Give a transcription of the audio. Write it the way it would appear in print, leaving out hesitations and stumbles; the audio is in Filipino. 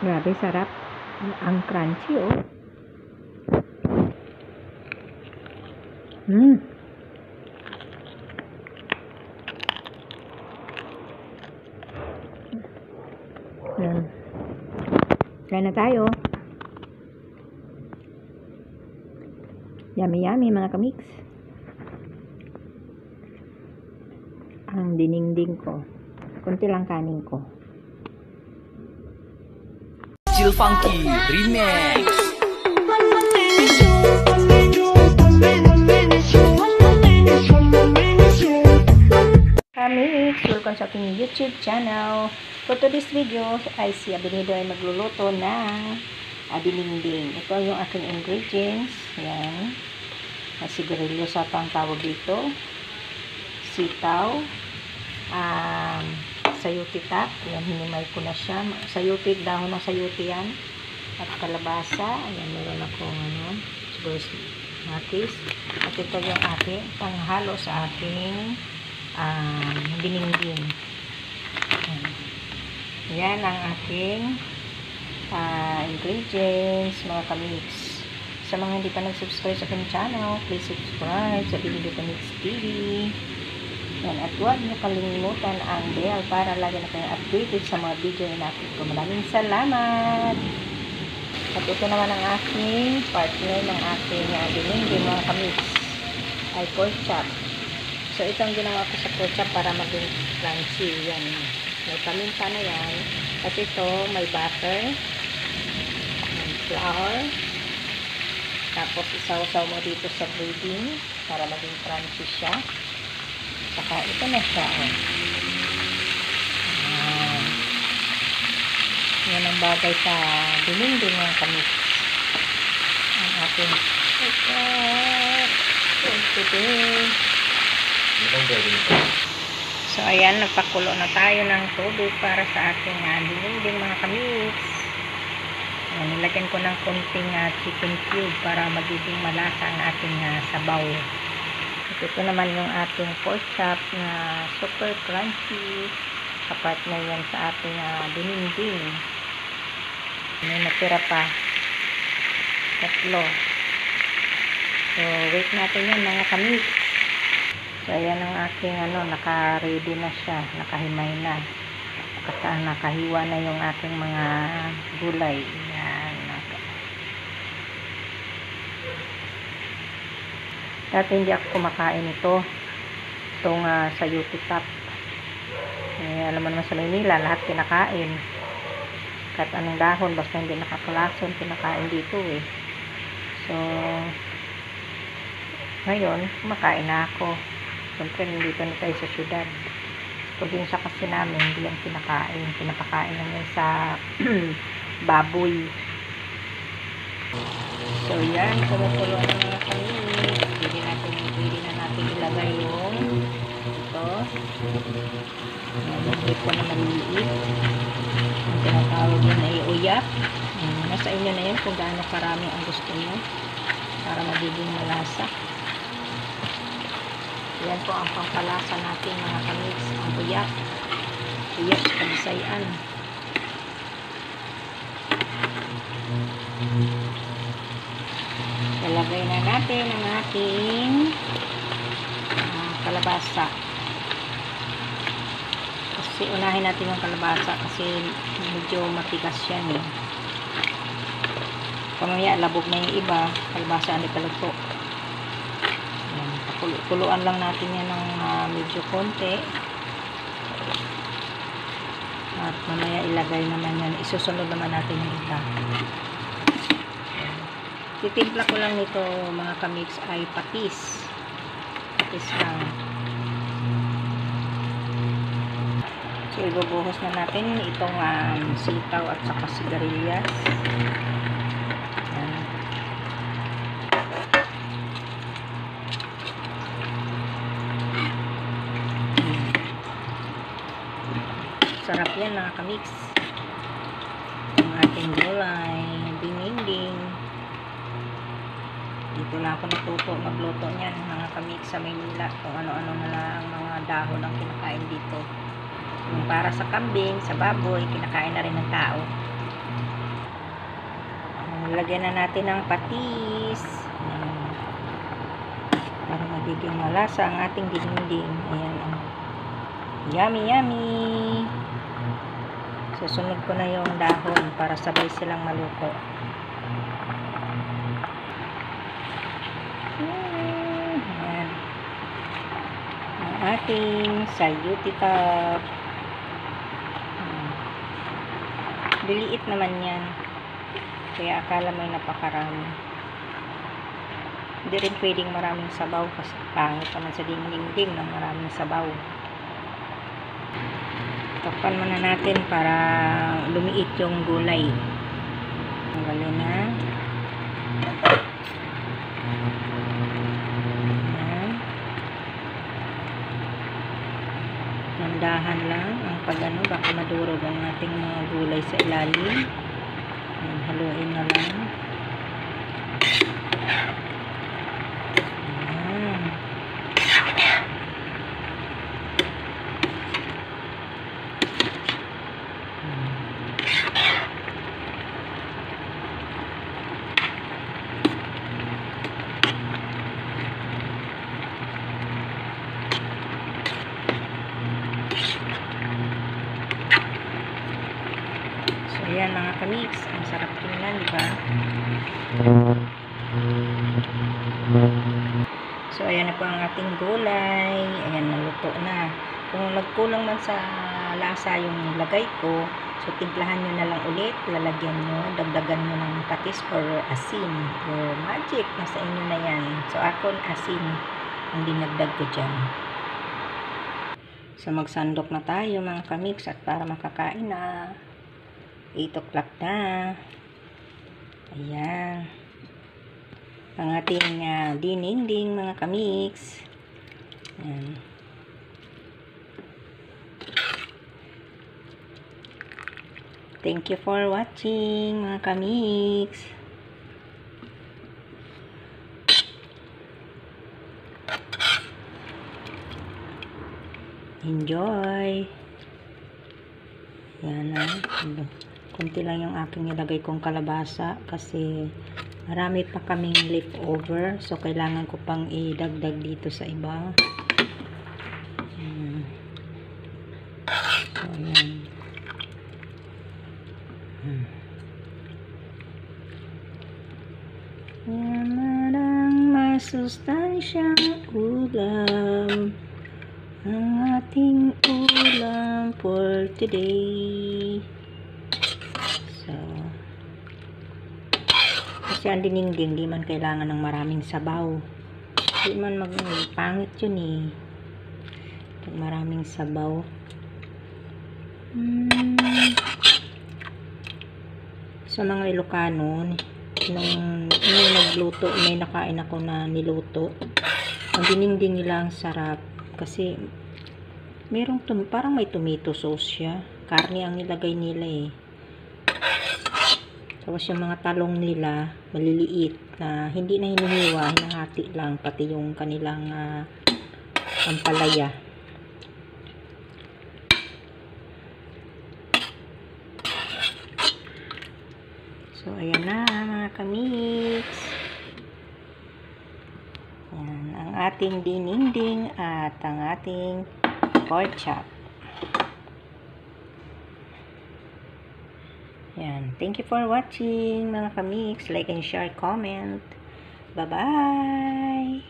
Grabe, sarap. Ang crunchy, oh. Yan. Kain na tayo. Yummy, yummy, mga kamix. Ang dininding ko. Kunti lang kanin ko. Chill Funky Remix. Kamix, welcome sa aking YouTube channel. For today's video ay si Abinido ay magluluto ng dininding. Ito yung aking ingredients. Yan. Sigurilo sa pang tawag dito. Sitaw. Sayuti tap. Yan, hinimay ko na siya. Sayuti, dahon ng sayuti yan. At kalabasa. Ayan, meron akong siguro matis. At ito yung aking panghalo sa aking dininding. Yan ang aking ingredients, mga kamix. Sa mga hindi pa nag-subscribe sa aking channel, please subscribe sa Abinido Kamix TV. Yan, at huwag niyo kalimutan ang bell para lagi na kayo updated sa mga video na natin ko. Maraming salamat! At ito naman ang aking partner ng aking dininding, mga kamix, ay pork chop. So, itong ginawa ko sa pork chop para maging crunchy. Yan. May paminta na yan. At ito, may butter, may flour, tapos isaw-saw mo dito sa breading para maging crunchy siya. Saka ito na siya. Yan ang bagay sa dininding, mga kamix. Ang ating today. So, ayan, nagpakulo na tayo ng tubig para sa ating dininding, mga kamix. Ayan, nilagyan ko ng konting chicken cube para magiging malasa ang ating sabaw. At ito naman yung ating pork chop na super crunchy. Kapat na yan sa ating dininding. May natira pa. 3. So, wait natin yan, mga kamix. So, ayan ang aking naka-ready na siya. Nakahimay na. Nakahiwa na yung aking mga gulay. Ayan. Dati hindi ako kumakain ito. Itong sayuti tap. Alam mo naman sa Maynila, lahat kinakain. Kahit anong dahon, basta hindi nakakalason, kinakain dito eh. So, ngayon, kumakain na ako. Siyempre, nandito na tayo sa syudad. Probinsya kasi namin, hindi yan kinakain. Pinapakain lang yan sa baboy. So, yan. Kumukulo na mga kami. Pwede na natin ilagay yung ito. Yung ko na maliliit. Ang tinatawag yun na iuyak. Nasa inyo na yun kung gaano karami ang gusto nyo para magiging malasa. Yan po ang pampalasa natin, mga kamix. Ang uyak. Uyak sa Kabisayan. Lalagay na natin ang ating kalabasa. Kasi unahin natin yung kalabasa kasi medyo matigas yan eh. Pamaya labog na yung iba, kalabasa hindi paluto. Kuluan lang natin yan ng medyo konti. At mamaya ilagay naman yan. Isusunod naman natin yung iba. Titimpla ko lang nito, mga kamix, ay patis. Patis lang. So, ibubuhos na natin itong sitaw at saka sigarilyas. Sarap yan, mga kamix. Ang ating gulay, dininding. Dito na ako natuto magluto niyan, mga kamix, sa Maynila. Kung ano-ano na lang mga dahon ang kinakain dito. Yung para sa kambing, sa baboy, kinakain na rin ng tao. lagyan na natin ng patis. Ayan. Para magiging malasa ang ating dinding. Ayan. Yummy, yummy. Susunod ko na yung dahon para sabay silang maluto. Ayan. Ang ating sayuti top. Liliit naman yan. Kaya akala mo napakarami. Hindi rin pwedeng maraming sabaw kasi pangit naman sa dinding ng maraming sabaw. Takpan muna natin para lumiit yung gulay. Tanggalin na. Nandahan lang ang pagano, baka madurog ang ating mga gulay sa ilalim. Ayan, haluin na lang. Ayan. Ayan mga kamix, ang sarap tingnan, di ba? So ayan na po ang ating gulay. Ayan, naluto na. Kung nagkulang man sa lasa yung lagay ko, so timplahan nyo na lang ulit, lalagyan nyo, dagdagan nyo ng patis or asin or magic, nasa inyo na yan. So ako asin ang dinagdag ko dyan. So magsandok na tayo mga kamix at para makakain na. 8 o'clock na. Ayan. Ang ating dininding mga kamix. Ayan. Thank you for watching mga kamix. Enjoy. Ayan na. Kunti lang yung aking nilagay kong kalabasa kasi marami pa kaming leftover, so kailangan ko pang idagdag dito sa iba. So ayan. Naman ang masustansyang ulam, ang ating ulam for today. So, kasi ang dininding, di man kailangan ng maraming sabaw. Di man pangit yun eh. Pag maraming sabaw. Sa mga Ilocano, nung nagluto, may nakain ako na niluto. Ang dininding nila ang sarap. Kasi, merong parang may tomato sauce siya. Karne ang nilagay nila eh. Tapos yung mga talong nila, maliliit, na hindi na hinihiwa, hinahati lang, pati yung kanilang ampalaya. So, ayan na mga kamix. Ayan, ang ating dininding at ang ating pork chop. Yan. Thank you for watching mga kamix. Like and share, comment. Bye-bye!